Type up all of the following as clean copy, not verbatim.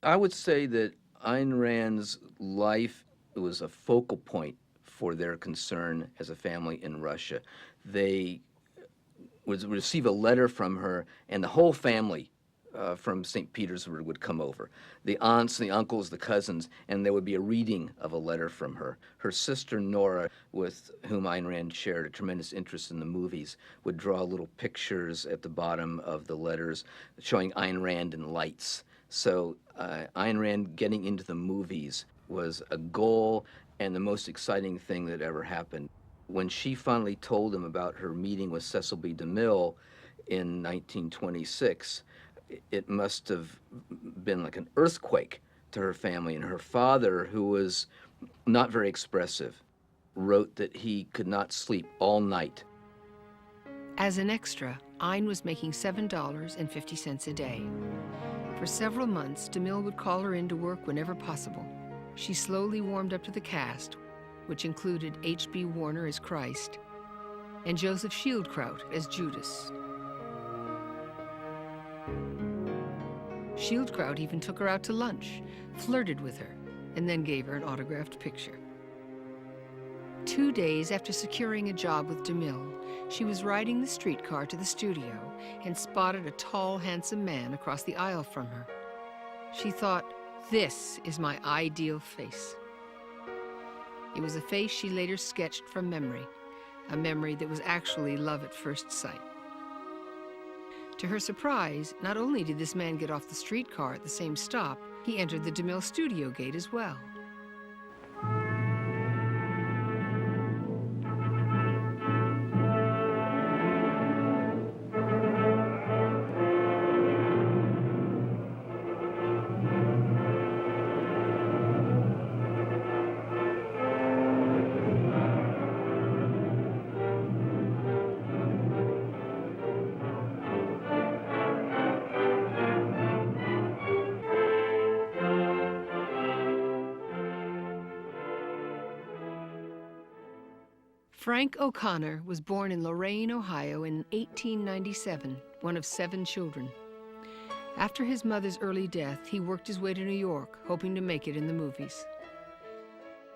I would say that Ayn Rand's life was a focal point for their concern as a family in Russia. They would receive a letter from her, and the whole family from St. Petersburg would come over. The aunts, the uncles, the cousins, and there would be a reading of a letter from her. Her sister Nora, with whom Ayn Rand shared a tremendous interest in the movies, would draw little pictures at the bottom of the letters showing Ayn Rand in lights. So Ayn Rand getting into the movies was a goal and the most exciting thing that ever happened. When she finally told him about her meeting with Cecil B. DeMille in 1926, it must have been like an earthquake to her family. And her father, who was not very expressive, wrote that he could not sleep all night. As an extra, Ayn was making $7.50 a day. For several months, DeMille would call her in to work whenever possible. She slowly warmed up to the cast, which included H.B. Warner as Christ and Joseph Schildkraut as Judas. Schildkraut even took her out to lunch, flirted with her, and then gave her an autographed picture. 2 days after securing a job with DeMille, she was riding the streetcar to the studio and spotted a tall, handsome man across the aisle from her. She thought, "This is my ideal face." It was a face she later sketched from memory, a memory that was actually love at first sight. To her surprise, not only did this man get off the streetcar at the same stop, he entered the DeMille studio gate as well. Frank O'Connor was born in Lorain, Ohio in 1897, one of 7 children. After his mother's early death, he worked his way to New York, hoping to make it in the movies.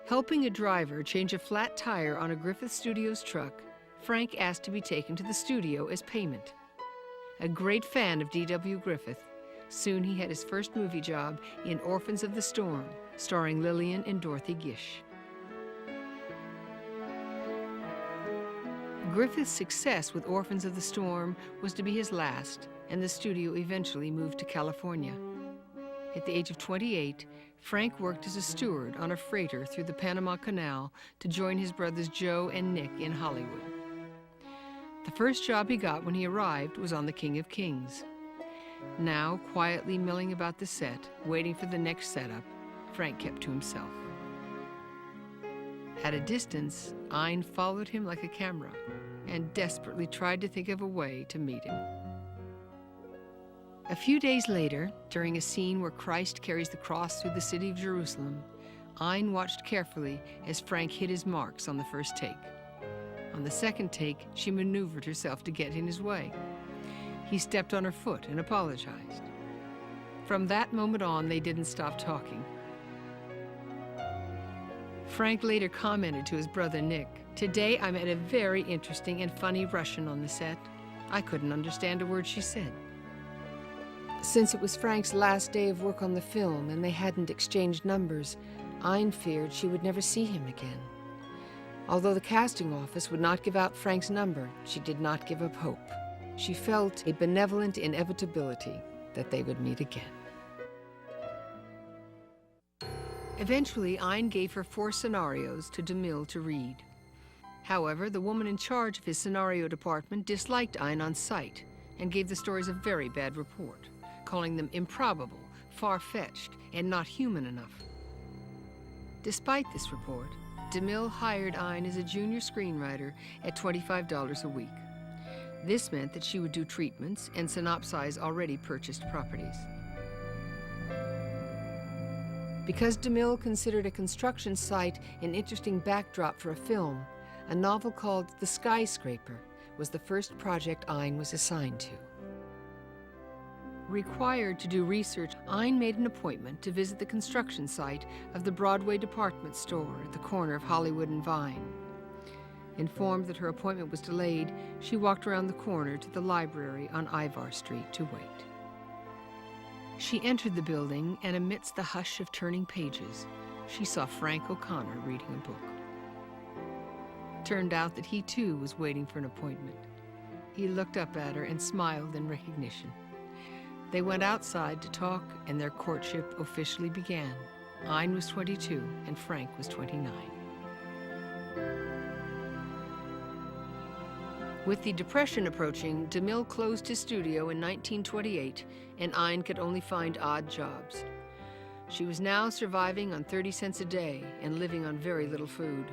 Helping a driver change a flat tire on a Griffith Studios truck, Frank asked to be taken to the studio as payment. A great fan of D.W. Griffith, soon he had his first movie job in Orphans of the Storm, starring Lillian and Dorothy Gish. Griffith's success with Orphans of the Storm was to be his last, and the studio eventually moved to California. At the age of 28, Frank worked as a steward on a freighter through the Panama Canal to join his brothers Joe and Nick in Hollywood. The first job he got when he arrived was on The King of Kings. Now, quietly milling about the set, waiting for the next setup, Frank kept to himself. At a distance, Ayn followed him like a camera and desperately tried to think of a way to meet him. A few days later, during a scene where Christ carries the cross through the city of Jerusalem, Ayn watched carefully as Frank hit his marks on the first take. On the second take, she maneuvered herself to get in his way. He stepped on her foot and apologized. From that moment on, they didn't stop talking. Frank later commented to his brother Nick, "Today I met a very interesting and funny Russian on the set. I couldn't understand a word she said." Since it was Frank's last day of work on the film and they hadn't exchanged numbers, Ayn feared she would never see him again. Although the casting office would not give out Frank's number, she did not give up hope. She felt a benevolent inevitability that they would meet again. Eventually, Ayn gave her 4 scenarios to DeMille to read. However, the woman in charge of his scenario department disliked Ayn on sight and gave the stories a very bad report, calling them improbable, far-fetched, and not human enough. Despite this report, DeMille hired Ayn as a junior screenwriter at $25 a week. This meant that she would do treatments and synopsize already purchased properties. Because DeMille considered a construction site an interesting backdrop for a film, a novel called The Skyscraper was the first project Ayn was assigned to. Required to do research, Ayn made an appointment to visit the construction site of the Broadway department store at the corner of Hollywood and Vine. Informed that her appointment was delayed, she walked around the corner to the library on Ivar Street to wait. She entered the building, and amidst the hush of turning pages, she saw Frank O'Connor reading a book. Turned out that he too was waiting for an appointment. He looked up at her and smiled in recognition. They went outside to talk, and their courtship officially began. Ayn was 22 and Frank was 29. With the Depression approaching, DeMille closed his studio in 1928, and Ayn could only find odd jobs. She was now surviving on 30 cents a day and living on very little food.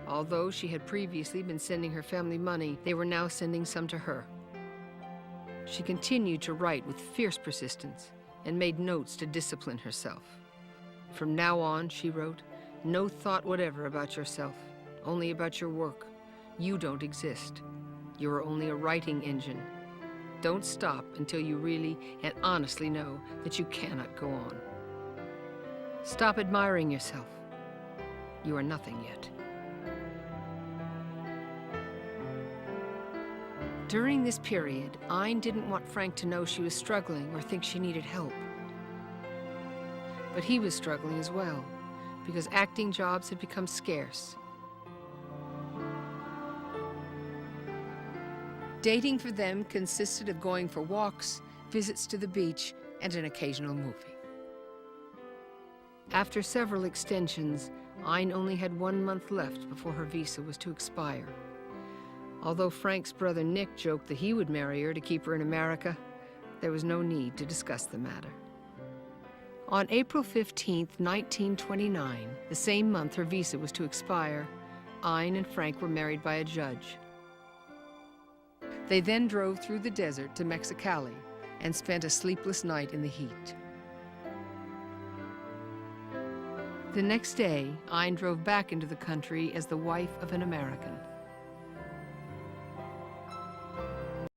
Although she had previously been sending her family money, they were now sending some to her. She continued to write with fierce persistence and made notes to discipline herself. From now on, she wrote, no thought whatever about yourself, only about your work. You don't exist. You are only a writing engine. Don't stop until you really and honestly know that you cannot go on. Stop admiring yourself. You are nothing yet. During this period, Ayn didn't want Frank to know she was struggling or think she needed help. But he was struggling as well, because acting jobs had become scarce. Dating for them consisted of going for walks, visits to the beach, and an occasional movie. After several extensions, Ayn only had 1 month left before her visa was to expire. Although Frank's brother Nick joked that he would marry her to keep her in America, there was no need to discuss the matter. On April 15, 1929, the same month her visa was to expire, Ayn and Frank were married by a judge. They then drove through the desert to Mexicali and spent a sleepless night in the heat. The next day, Ayn drove back into the country as the wife of an American.